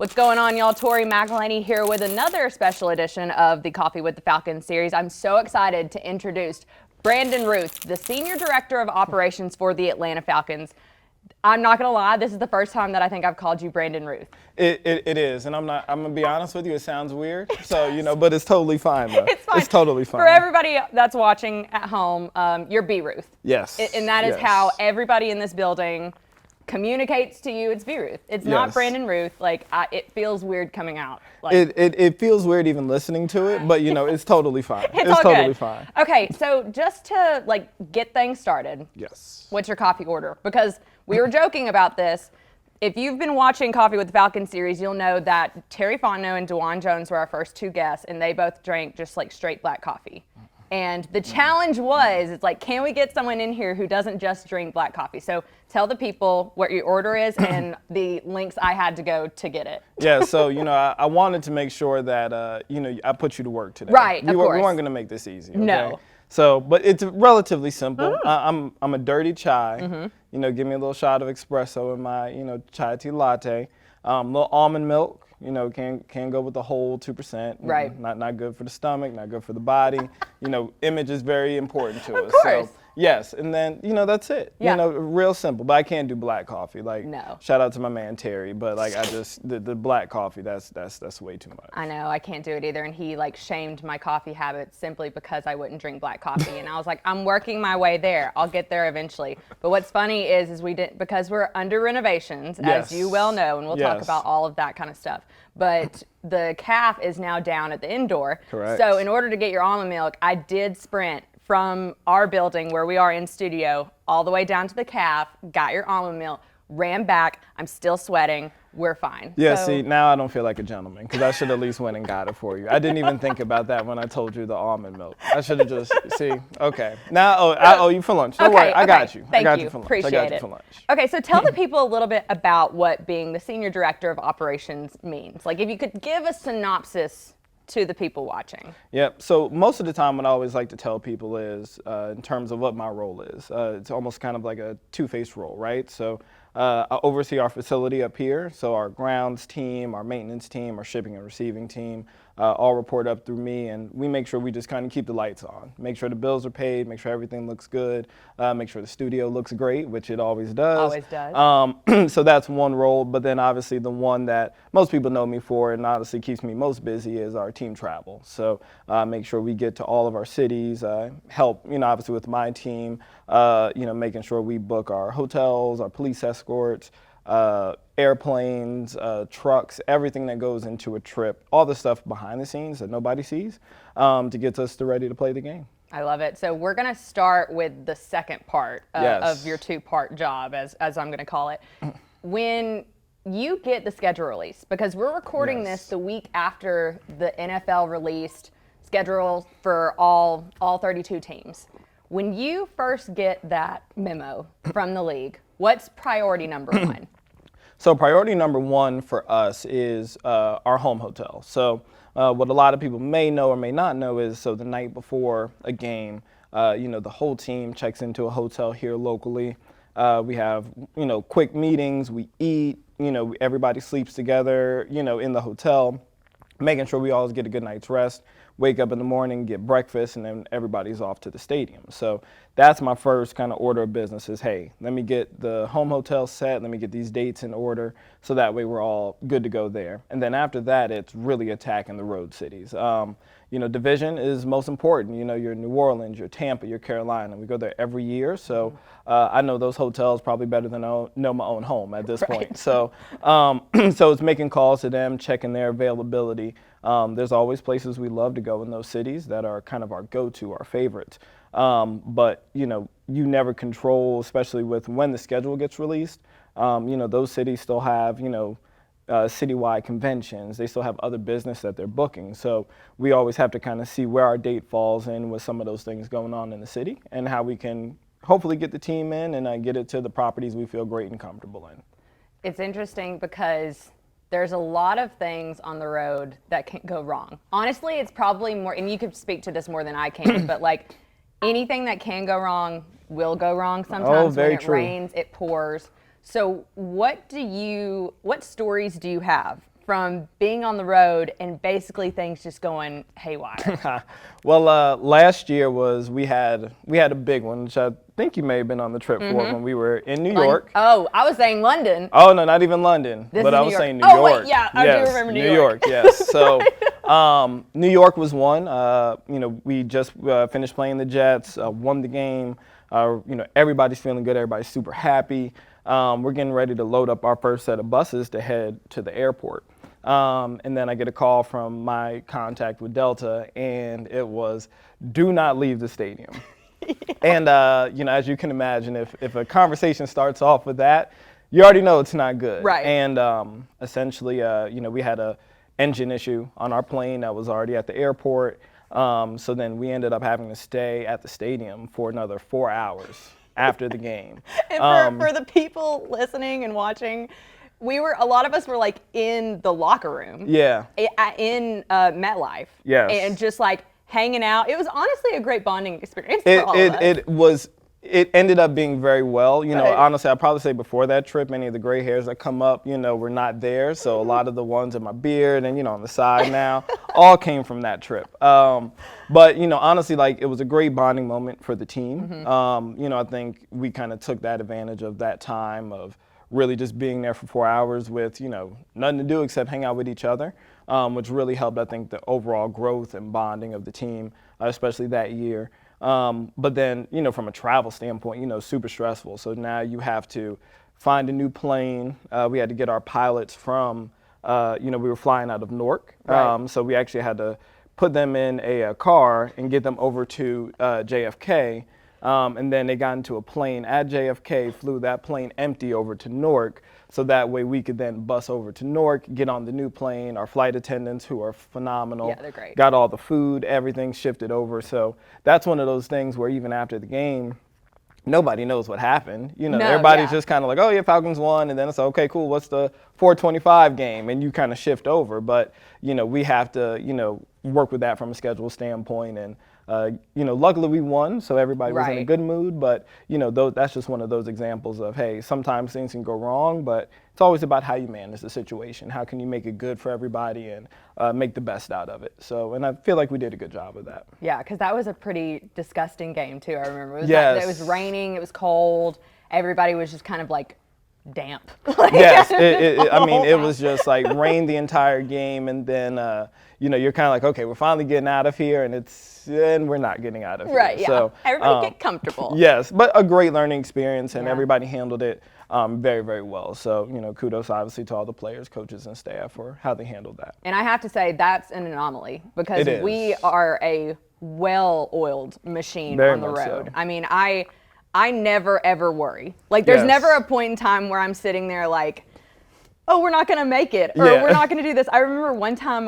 What's going on, y'all? Tori McElhaney here with another special edition of the Coffee with the Falcons series. I'm so excited to introduce Brandon Ruth, the Senior Director of Operations for the Atlanta Falcons. I'm not going to lie, this is the first time that I think I've called you Brandon Ruth. It is, and I'm going to be honest with you, it sounds weird, so, but it's totally fine, though. It's fine. It's totally fine. For everybody that's watching at home, you're B. Ruth. Yes. And that is how everybody in this building communicates to you. It's B. Ruth. It's not Brandon Ruth. It feels weird coming out. It feels weird even listening to it, but it's totally fine. It's totally good. Fine. Okay, so just to get things started. Yes. What's your coffee order? Because we were joking about this. If you've been watching Coffee with the Falcons series, you'll know that Terry Fontenot and DeJuan Jones were our first two guests, and they both drank just straight black coffee. And the challenge was, can we get someone in here who doesn't just drink black coffee? So tell the people what your order is and the links I had to go to get it. Yeah, so, I wanted to make sure that, I put you to work today. Right, of course. We weren't going to make this easy, okay? No. So, but it's relatively simple. I'm a dirty chai. Give me a little shot of espresso in my, chai tea latte. Little almond milk. Can go with the whole 2%. Right. Not good for the stomach, not good for the body. Image is very important to us. Of course. So, yes, and then, that's it. Yeah. Real simple. But I can't do black coffee. No. Shout out to my man Terry, but the black coffee, that's way too much. I know, I can't do it either. And he shamed my coffee habits simply because I wouldn't drink black coffee. And I was like, I'm working my way there. I'll get there eventually. But what's funny is we didn't, because we're under renovations, as you well know, and we'll talk about all of that kind of stuff. But the calf is now down at the indoor. Correct. So in order to get your almond milk, I did sprint from our building where we are in studio all the way down to the calf, got your almond milk, ran back. I'm still sweating. We're fine. Yeah, see, now I don't feel like a gentleman because I should at least went and got it for you. I didn't even think about that when I told you the almond milk. I should have just, okay. Now I owe you for lunch. Don't worry, I got you. Thank I got you. you for lunch. Appreciate I got it. you for lunch. Okay, so tell the people a little bit about what being the Senior Director of Operations means. If you could give a synopsis to the people watching. Yep. So most of the time what I always like to tell people is, in terms of what my role is, it's almost kind of like a two-faced role, right? So I oversee our facility up here. So our grounds team, our maintenance team, our shipping and receiving team, all report up through me, and we make sure we just kind of keep the lights on, make sure the bills are paid, make sure everything looks good, make sure the studio looks great, which it always does. Always does. So that's one role, but then obviously the one that most people know me for and honestly keeps me most busy is our team travel. So make sure we get to all of our cities, help, obviously with my team, making sure we book our hotels, our police escorts, airplanes, trucks, everything that goes into a trip, all the stuff behind the scenes that nobody sees, to get us ready to play the game. I love it. So we're going to start with the second part of your two-part job, as I'm going to call it. When you get the schedule release, because we're recording this the week after the NFL released schedule for all 32 teams. When you first get that memo from the league, what's priority number one? So priority number one for us is our home hotel. So what a lot of people may know or may not know is, so the night before a game, the whole team checks into a hotel here locally. We have, quick meetings, we eat, everybody sleeps together, in the hotel, making sure we always get a good night's rest, wake up in the morning, get breakfast, and then everybody's off to the stadium. So that's my first kind of order of business is, hey, let me get the home hotel set, let me get these dates in order, so that way we're all good to go there. And then after that, it's really attacking the road cities. Division is most important. You're New Orleans, you're Tampa, you're Carolina. We go there every year, so I know those hotels probably better than I know my own home at this point. So, so it's making calls to them, checking their availability. There's always places we love to go in those cities that are kind of our go-to, our favorites. But you never control, especially with when the schedule gets released. Those cities still have citywide conventions. They still have other business that they're booking. So we always have to kind of see where our date falls in with some of those things going on in the city and how we can hopefully get the team in and get it to the properties we feel great and comfortable in. It's interesting because there's a lot of things on the road that can go wrong. Honestly, it's probably more, and you could speak to this more than I can, but anything that can go wrong will go wrong sometimes. Very when it true. rains, it pours. So what stories do you have from being on the road and basically things just going haywire? Well, last year we had a big one, which I think you may have been on the trip for when we were in New York. Oh, I was saying London. Oh no, not even London. But I was saying New York. Oh wait, yeah, I do remember New York. Yes. So New York was one. We just finished playing the Jets, won the game. Everybody's feeling good. Everybody's super happy. We're getting ready to load up our first set of buses to head to the airport. And then I get a call from my contact with Delta, and it was, do not leave the stadium. And, as you can imagine, if a conversation starts off with that, you already know it's not good. Right. And essentially, we had a engine issue on our plane that was already at the airport. So then we ended up having to stay at the stadium for another 4 hours after the game. And for the people listening and watching, a lot of us were like in the locker room. Yeah. In MetLife. Yes. And just like hanging out. It was honestly a great bonding experience for all of us. It ended up being very well. Right. Honestly, I'd probably say before that trip, any of the gray hairs that come up, were not there. So a lot of the ones in my beard and, on the side now, all came from that trip. But, honestly, it was a great bonding moment for the team. I think we kind of took that advantage of that time of really just being there for 4 hours with, nothing to do except hang out with each other, which really helped, I think, the overall growth and bonding of the team, especially that year. But then, from a travel standpoint, super stressful. So now you have to find a new plane. We had to get our pilots from, we were flying out of Newark. Right. So we actually had to put them in a car and get them over to JFK. And then they got into a plane at JFK, flew that plane empty over to Newark, so that way we could then bus over to Newark, get on the new plane. Our flight attendants, who are phenomenal, Yeah, they're great. got all the food, everything shifted over. So that's one of those things where even after the game, nobody knows what happened. Everybody's just kind of like, oh yeah, Falcons won, and then it's okay, cool. What's the 4:25 game? And you kind of shift over. But we have to work with that from a schedule standpoint. And luckily we won, so everybody was in a good mood. But that's just one of those examples of, hey, sometimes things can go wrong, but it's always about how you manage the situation. How can you make it good for everybody and make the best out of it? So, and I feel like we did a good job of that. Yeah, because that was a pretty disgusting game too. I remember Yes. It was raining, it was cold, everybody was just kind of like damp. Yes, it was just like rain the entire game, and then you're kind of like, okay, we're finally getting out of here, and we're not getting out of here. Right. Yeah. So everybody get comfortable. Yes, but a great learning experience, and everybody handled it very, very well. So kudos obviously to all the players, coaches, and staff for how they handled that. And I have to say that's an anomaly because It is. we are a well-oiled machine Very on the much road. so. I mean, I never ever worry. Like there's Yes. never a point in time where I'm sitting there like, oh, we're not going to make it, or Yeah. we're not going to do this. I remember one time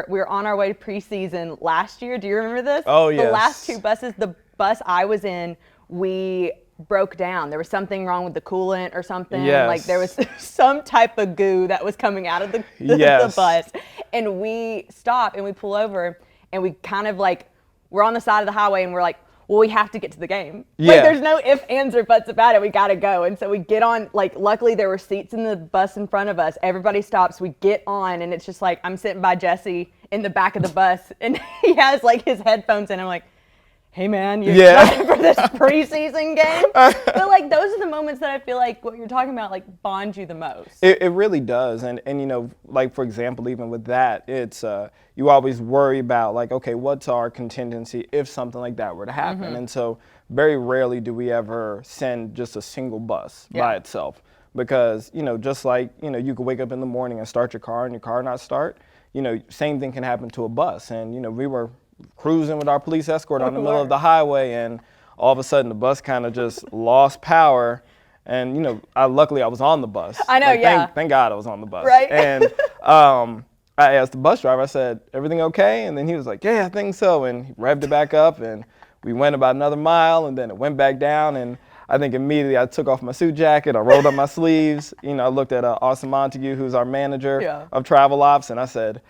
we were on our way to preseason last year. Do you remember this? Oh, The yes. last two buses, the bus I was in, we broke down. There was something wrong with the coolant or something. Yes. Like there was some type of goo that was coming out of the Yes. bus. And we stop and we pull over and we kind of like, we're on the side of the highway and we're like, well, we have to get to the game. Yeah. Like there's no ifs, ands, or buts about it. We got to go. And so we get on, like luckily there were seats in the bus in front of us. Everybody stops. We get on and it's just like, I'm sitting by Jesse in the back of the bus and he has like his headphones in. I'm like, hey man, you're excited for this preseason game? But like those are the moments that I feel like what you're talking about like bond you the most. It really does. And like for example, even with that, it's you always worry about like, okay, what's our contingency if something like that were to happen? Mm-hmm. And so very rarely do we ever send just a single bus by itself, because just like you could wake up in the morning and start your car and your car not start, same thing can happen to a bus. And we were cruising with our police escort on the middle of the highway, and all of a sudden the bus kind of just lost power. And luckily I was on the bus. I know, Thank God I was on the bus. Right. And I asked the bus driver, I said, everything okay? And then he was like, yeah, I think so. And he revved it back up, and we went about another mile, and then it went back down. And I think immediately I took off my suit jacket, I rolled up my sleeves. I looked at Austin Montague, who's our manager of travel ops, and I said,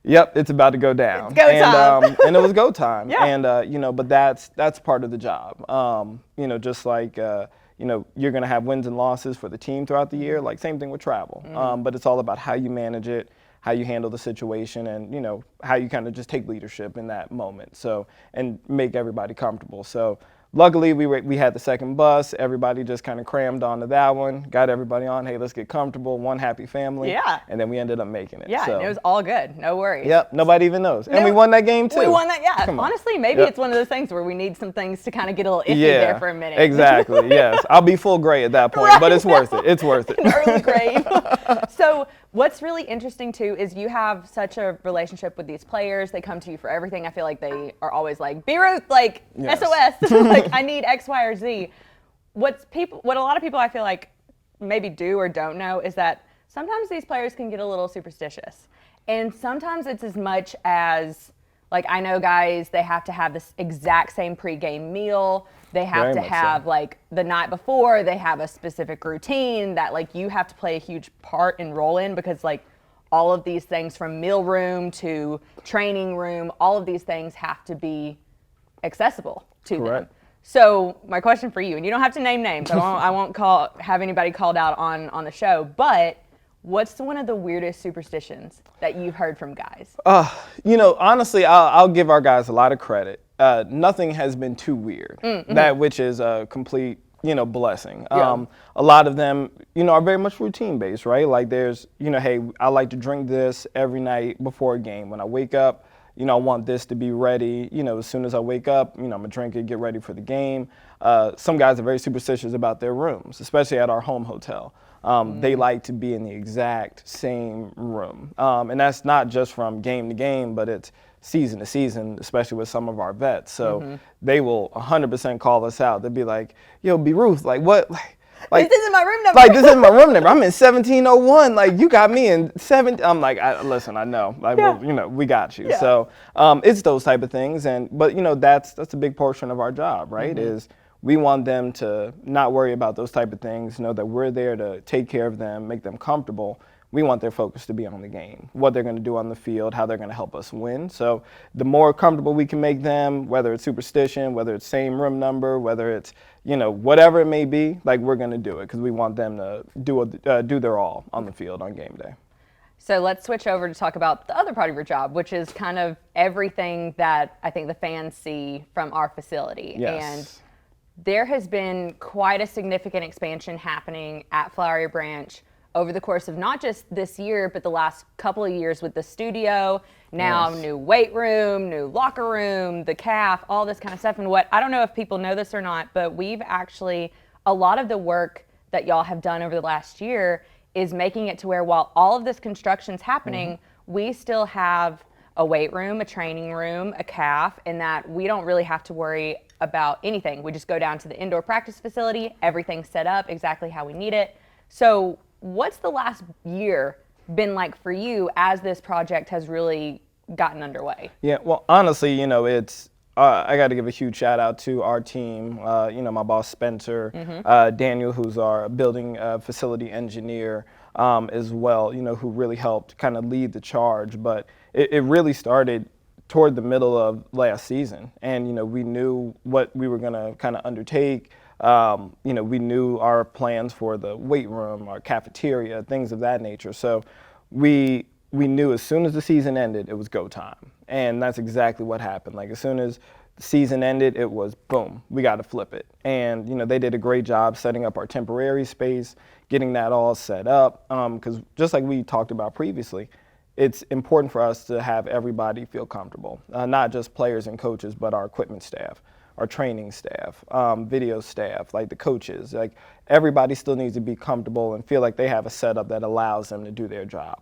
yep, it's about to go down. It's go time. And it was go time. Yeah. And but that's part of the job. Just like you're going to have wins and losses for the team throughout the year. Like same thing with travel. But it's all about how you manage it, how you handle the situation, and, you know, how you kind of just take leadership in that moment. So, and make everybody comfortable. So luckily, we had the second bus. Everybody just kind of crammed onto that one, got everybody on. Hey, let's get comfortable. One happy family. Yeah. And then we ended up making it. Yeah, so. and it was all good. No worries. Yep. Nobody even knows. And we won that game too. We won that. Yeah. Come on. Honestly, maybe it's one of those things where we need some things to kind of get a little iffy there for a minute. Exactly. Yes. I'll be full gray at that point, but it's worth it. It's worth it. An early grave. So what's really interesting too is you have such a relationship with these players. They come to you for everything. I feel like they are always like, "B. Ruth, like SOS, like I need X, Y, or Z." What a lot of people I feel like maybe do or don't know is that sometimes these players can get a little superstitious, and sometimes it's as much as like I know guys, they have to have this exact same pregame meal. They have to have like the night before, they have a specific routine that like you have to play a huge part and role in, because like all of these things from meal room to training room, all of these things have to be accessible to them. So my question for you, and you don't have to name names, I won't have anybody called out on the show, but what's one of the weirdest superstitions that you've heard from guys? You know, honestly, I'll give our guys a lot of credit. Nothing has been too weird, that which is a complete, you know, blessing. A lot of them, you know, are very much routine based, right? Like there's, you know, hey, I like to drink this every night before a game. When I wake up, you know, I want this to be ready, you know, as soon as I wake up, you know, I'm gonna drink it, get ready for the game. Some guys are very superstitious about their rooms, especially at our home hotel. They like to be in the exact same room. And that's not just from game to game, but it's season to season, especially with some of our vets. So they will 100% call us out. They'll be like, "Yo, B. Ruth, like what? Like this isn't my room number." Like this isn't my room number. I'm in 1701. Like you got me in 7. I'm like, listen, I know. Like, well, you know, we got you. So it's those type of things. But you know, that's a big portion of our job, right? Is we want them to not worry about those type of things. Know that we're there to take care of them, make them comfortable. We want their focus to be on the game, what they're going to do on the field, how they're going to help us win. So the more comfortable we can make them, whether it's superstition, whether it's same room number, whether it's, you know, whatever it may be, like we're going to do it because we want them to do their all on the field on game day. So let's switch over to talk about the other part of your job, which is kind of everything that I think the fans see from our facility. Yes. And there has been quite a significant expansion happening at Flowery Branch over the course of not just this year, but the last couple of years with the studio, now new weight room, new locker room, the calf, all this kind of stuff. And what, I don't know if people know this or not, but we've actually, a lot of the work that y'all have done over the last year is making it to where while all of this construction's happening, we still have a weight room, a training room, a calf, and that we don't really have to worry about anything. We just go down to the indoor practice facility, everything's set up exactly how we need it. So what's the last year been like for you as this project has really gotten underway? Yeah, well, honestly, you know, it's I got to give a huge shout out to our team, you know, my boss Spencer, Daniel, who's our building facility engineer as well, you know, who really helped kind of lead the charge. But it really started toward the middle of last season. And, you know, we knew what we were going to kind of undertake. You know, we knew our plans for the weight room, our cafeteria, things of that nature. So we knew as soon as the season ended, it was go time. And that's exactly what happened. Like as soon as the season ended, it was boom, we got to flip it. And, you know, they did a great job setting up our temporary space, getting that all set up. Because just like we talked about previously, it's important for us to have everybody feel comfortable, not just players and coaches, but our equipment staff, our training staff, video staff, like the coaches. Like everybody still needs to be comfortable and feel like they have a setup that allows them to do their job.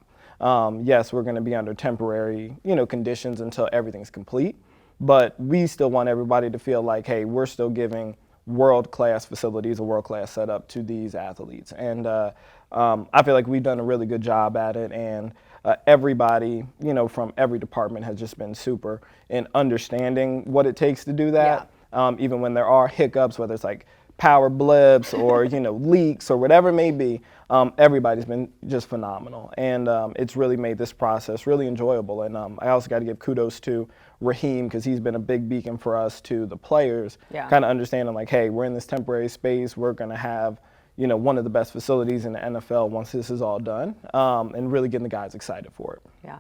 Yes, we're going to be under temporary, you know, conditions until everything's complete, but we still want everybody to feel like, hey, we're still giving world-class facilities, a world-class setup to these athletes. And I feel like we've done a really good job at it. And everybody, you know, from every department has just been super in understanding what it takes to do that. Even when there are hiccups, whether it's like power blips or, you know, leaks or whatever it may be, everybody's been just phenomenal. And it's really made this process really enjoyable. And I also got to give kudos to Raheem because he's been a big beacon for us to the players, kind of understanding like, hey, we're in this temporary space. We're going to have, one of the best facilities in the NFL once this is all done, and really getting the guys excited for it. Yeah.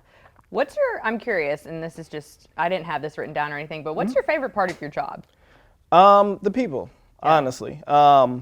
I'm curious, and this is just, I didn't have this written down or anything, but what's your favorite part of your job? The people, honestly. I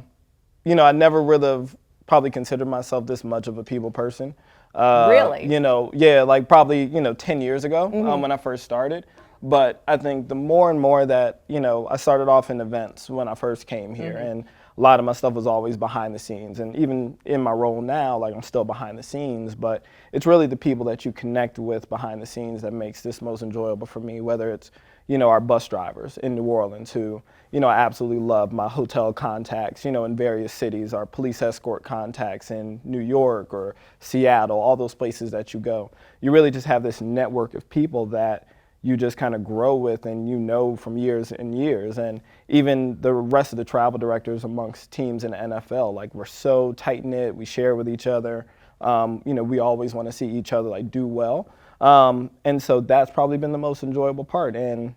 never would have probably considered myself this much of a people person. Really? Like probably, 10 years ago when I first started. But I think the more and more that, I started off in events when I first came here, and a lot of my stuff was always behind the scenes. And even in my role now, like I'm still behind the scenes, but it's really the people that you connect with behind the scenes that makes this most enjoyable for me, whether it's, our bus drivers in New Orleans who, I absolutely love, my hotel contacts, in various cities, our police escort contacts in New York or Seattle, all those places that you go. You really just have this network of people that you just kind of grow with and from years and years. And even the rest of the travel directors amongst teams in the NFL, like we're so tight-knit, we share with each other. We always want to see each other like do well. And so that's probably been the most enjoyable part. And,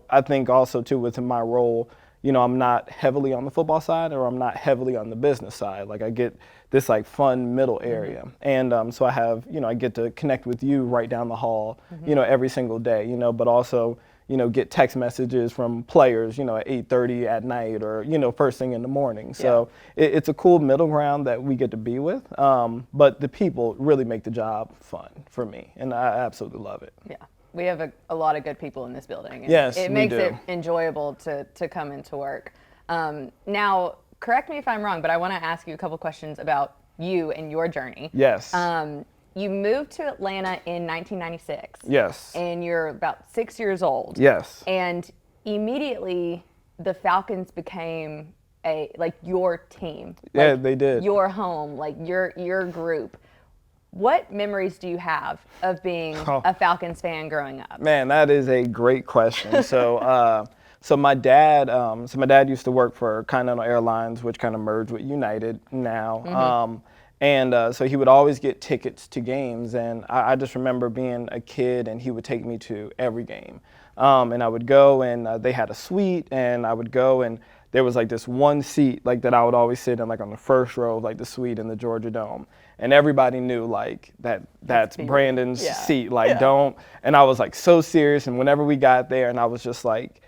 I think also too within my role, I'm not heavily on the football side or I'm not heavily on the business side. Like I get this like fun middle area. And so I have, I get to connect with you right down the hall, every single day, but also, get text messages from players, at 8:30 at night or, first thing in the morning. So it's a cool middle ground that we get to be with. But the people really make the job fun for me. And I absolutely love it. Yeah. We have a lot of good people in this building. And yes, it makes it enjoyable to come into work. Now, correct me if I'm wrong, but I want to ask you a couple questions about you and your journey. Yes. You moved to Atlanta in 1996. Yes. And you're about 6 years old. Yes. And immediately the Falcons became your team. Yeah, they did. Your home, like your group. What memories do you have of being a Falcons fan growing up? Man, that is a great question. So my dad used to work for Continental Airlines, which kind of merged with United now. So he would always get tickets to games, and I just remember being a kid, and he would take me to every game. And I would go, and they had a suite, and I would go, and there was like this one seat like that I would always sit in, like on the first row of like the suite in the Georgia Dome. And everybody knew like that's Brandon's seat, like don't. And I was like so serious, and whenever we got there, and I was just like,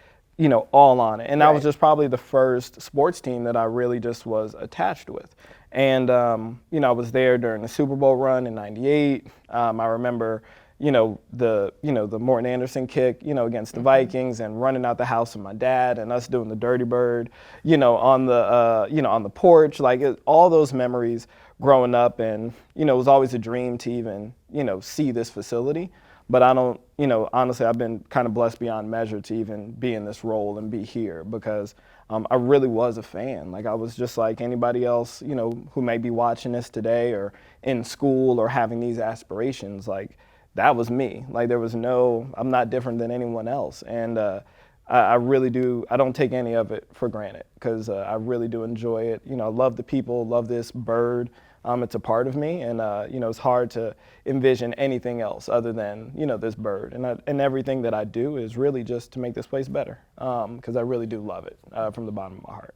all on it. And that was just probably the first sports team that I really just was attached with. And, I was there during the Super Bowl run in '98. I remember, the Morton Anderson kick, against the Vikings and running out the house with my dad and us doing the Dirty Bird, on the porch, all those memories growing up. And, it was always a dream to even, see this facility. But I don't, honestly, I've been kind of blessed beyond measure to even be in this role and be here because I really was a fan. Like I was just like anybody else, who may be watching this today or in school or having these aspirations. Like that was me. Like there was I'm not different than anyone else. And I really do, I don't take any of it for granted because I really do enjoy it. I love the people, love this bird. It's a part of me, and it's hard to envision anything else other than this bird. And everything that I do is really just to make this place better, because I really do love it from the bottom of my heart.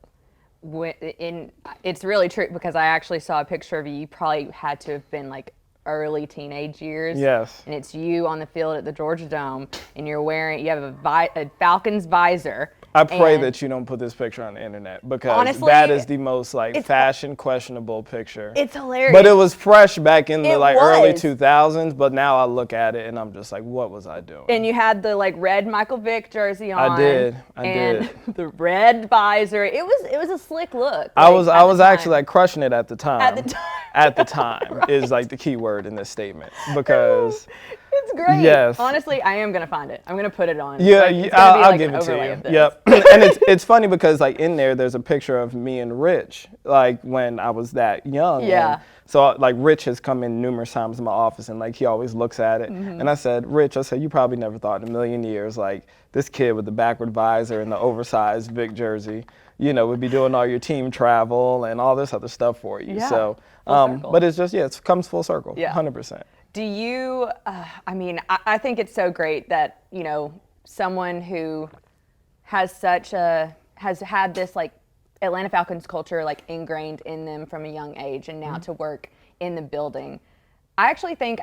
It's really true because I actually saw a picture of you. You probably had to have been like early teenage years. Yes. And it's you on the field at the Georgia Dome, and you have a Falcons visor. I pray that you don't put this picture on the internet because honestly, that is the most fashion questionable picture. It's hilarious. But it was fresh back in the early 2000s, but now I look at it and I'm just like, what was I doing? And you had the red Michael Vick jersey on. I did. And the red visor. It was a slick look. I was actually crushing it at the time. At the time is the key word in this statement because it's great. Yes. Honestly, I am gonna find it. I'm gonna put it on. Yeah, I'll give it to you. Yep. And it's funny because in there's a picture of me and Rich when I was that young. Yeah. And so Rich has come in numerous times in my office and he always looks at it. And I said, Rich, you probably never thought in a million years this kid with the backward visor and the oversized Vic jersey, would be doing all your team travel and all this other stuff for you. Yeah. So, but it's just it comes full circle. Yeah. 100%. Do you? I think it's so great that someone who has had this Atlanta Falcons culture like ingrained in them from a young age, and now to work in the building. I actually think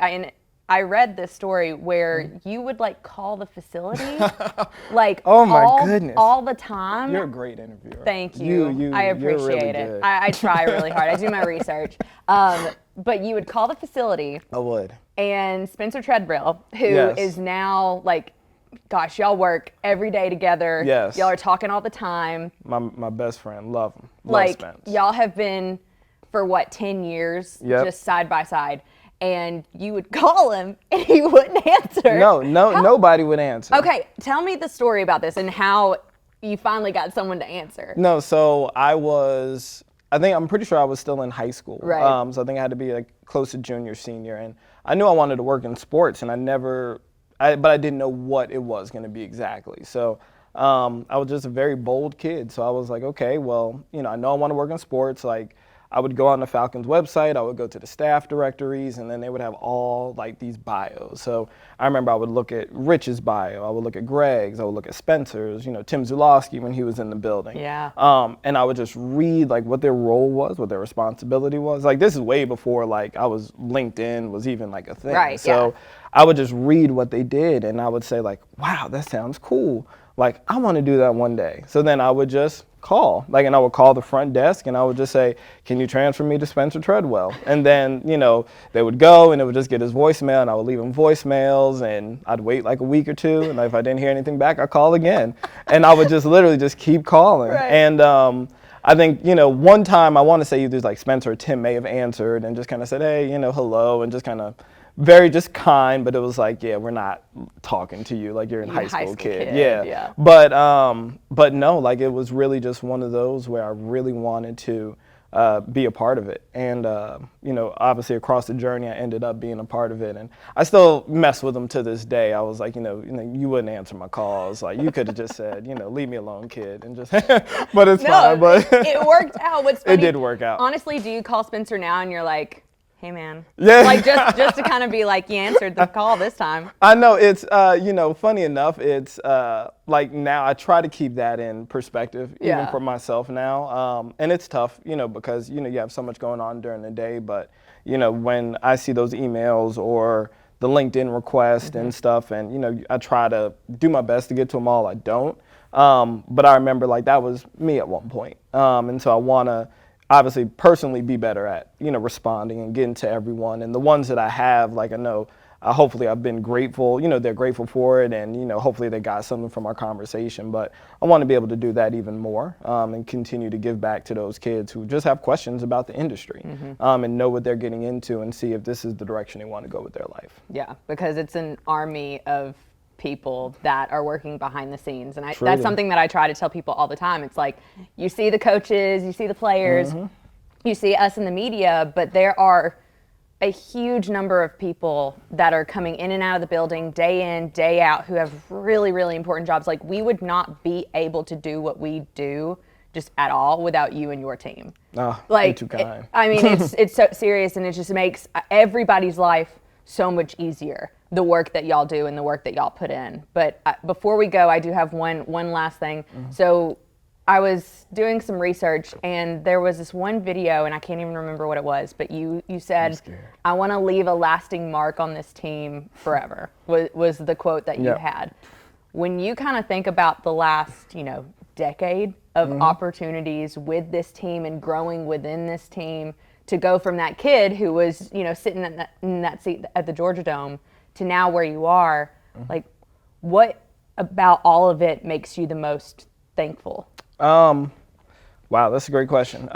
I read this story where you would like call the facility like oh my goodness, all the time. You're a great interviewer. Thank you. I appreciate it. I try really hard. I do my research. But you would call the facility. I would. And Spencer Treadwell, who is now like, gosh, y'all work every day together. Yes. Y'all are talking all the time. My best friend, love him. Like, Spence. y'all have been for what, 10 years, just side by side. And you would call him and he wouldn't answer. Nobody would answer. Okay, tell me the story about this and how you finally got someone to answer. No, so I'm pretty sure I was still in high school. Right. So I think I had to be like close to junior, senior. And I knew I wanted to work in sports, and but I didn't know what it was going to be exactly. So I was just a very bold kid. So I was like, okay, well, I know I want to work in sports. Like, I would go on the Falcons website, I would go to the staff directories, and then they would have all like these bios. So I remember I would look at Rich's bio, I would look at Greg's, I would look at Spencer's, Tim Zulawski when he was in the building. Yeah. And I would just read like what their role was, what their responsibility was. Like, this is way before like LinkedIn was even like a thing. Right. So I would just read what they did, and I would say like, wow, that sounds cool. Like, I want to do that one day. So then I would just call, and I would call the front desk, and I would just say, can you transfer me to Spencer Treadwell? And then, they would go, and it would just get his voicemail, and I would leave him voicemails, and I'd wait like a week or two, and if I didn't hear anything back, I'd call again. And I would just literally just keep calling. Right. And I think, one time, I want to say either like Spencer or Tim may have answered and just kind of said, hey, hello, and just kind of very just kind, but it was like, yeah, we're not talking to you like you're a high school kid. Yeah. But no, like, it was really just one of those where I really wanted to be a part of it. And, obviously across the journey, I ended up being a part of it. And I still mess with them to this day. I was like, you wouldn't answer my calls. Like, you could have just said, leave me alone, kid. And just, but it's fine. But it worked out. What's funny, it did work out. Honestly, do you call Spencer now and you're like, hey, man? Yeah. Like, just to kind of be like, you answered the call this time. I know. It's, funny enough, it's like now I try to keep that in perspective, even for myself now. And it's tough, because, you have so much going on during the day. But, when I see those emails or the LinkedIn request and stuff, and, I try to do my best to get to them all. I don't. But I remember, like, that was me at one point. And so I want to obviously personally be better at, responding and getting to everyone. And the ones that I have, like, I know, hopefully I've been grateful, they're grateful for it, and, hopefully they got something from our conversation. But I want to be able to do that even more, and continue to give back to those kids who just have questions about the industry, and know what they're getting into and see if this is the direction they want to go with their life. Yeah, because it's an army of people that are working behind the scenes. And Truly. That's something that I try to tell people all the time. It's like, you see the coaches, you see the players, you see us in the media, but there are a huge number of people that are coming in and out of the building day in, day out, who have really, really important jobs. Like, we would not be able to do what we do just at all without you and your team. Oh, like, you're too kind. It's so serious, and it just makes everybody's life so much easier, the work that y'all do and the work that y'all put in. But before we go, I do have one last thing. So I was doing some research, and there was this one video, and I can't even remember what it was, but you said, I want to leave a lasting mark on this team forever, was the quote that you had. When you kind of think about the last, decade of opportunities with this team and growing within this team, to go from that kid who was, sitting in that seat at the Georgia Dome to now where you are, like, what about all of it makes you the most thankful? Wow, that's a great question.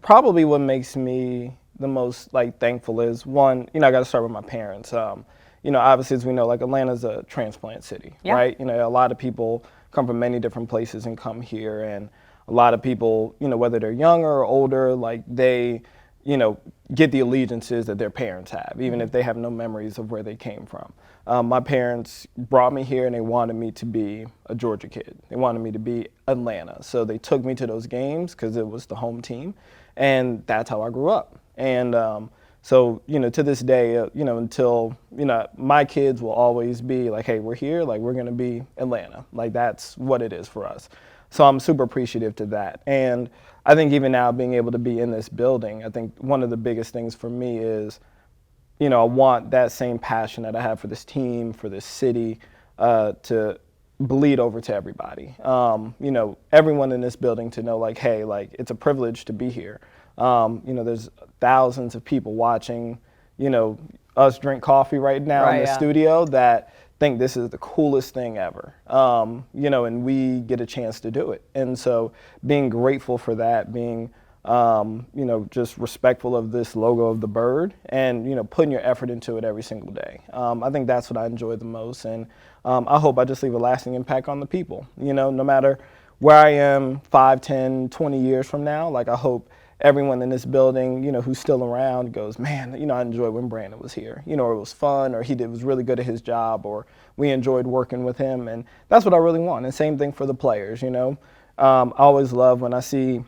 Probably what makes me the most thankful is, one, I got to start with my parents. Obviously, as we know, Atlanta's a transplant city, right? A lot of people come from many different places and come here, and a lot of people, whether they're younger or older, they, get the allegiances that their parents have, even if they have no memories of where they came from. My parents brought me here, and they wanted me to be a Georgia kid. They wanted me to be Atlanta. So they took me to those games because it was the home team, and that's how I grew up. And so, to this day, until, my kids will always be like, hey, we're here, we're going to be Atlanta. That's what it is for us. So I'm super appreciative to that. And I think even now being able to be in this building, I think one of the biggest things for me is, I want that same passion that I have for this team, for this city, to bleed over to everybody. Everyone in this building to know, like, hey, like, it's a privilege to be here. There's thousands of people watching, us drink coffee right now in the studio that think this is the coolest thing ever. And we get a chance to do it. And so being grateful for that, being just respectful of this logo of the bird and, putting your effort into it every single day. I think that's what I enjoy the most. And I hope I just leave a lasting impact on the people, no matter where I am 5, 10, 20 years from now. Like, I hope everyone in this building, who's still around goes, man, I enjoyed when Brandon was here, or it was fun, or was really good at his job, or we enjoyed working with him. And that's what I really want. And same thing for the players, I always love when I see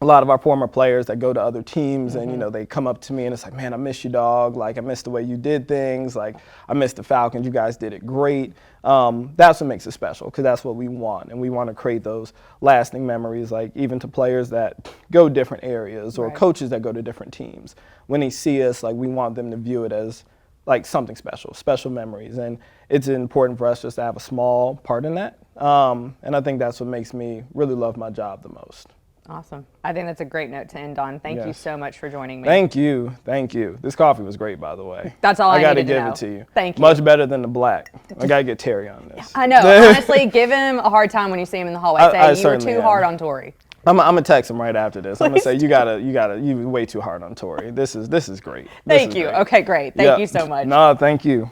a lot of our former players that go to other teams and, they come up to me and it's like, man, I miss you, dog. Like, I miss the way you did things. Like, I miss the Falcons. You guys did it great. That's what makes it special, because that's what we want. And we want to create those lasting memories, like even to players that go different areas or coaches that go to different teams. When they see us, like, we want them to view it as like something special memories. And it's important for us just to have a small part in that. And I think that's what makes me really love my job the most. Awesome. I think that's a great note to end on. Thank you so much for joining me. Thank you. Thank you. This coffee was great, by the way. That's all I needed to know. I got to give it to you. Thank you. Much better than the black. I got to get Terry on this. I know. Honestly, give him a hard time when you see him in the hallway. Say, you were too hard on Tori. I'm gonna text him right after this. I'm gonna say you were way too hard on Tori. This is great. Thank you. Okay, great. Thank you so much. No, thank you.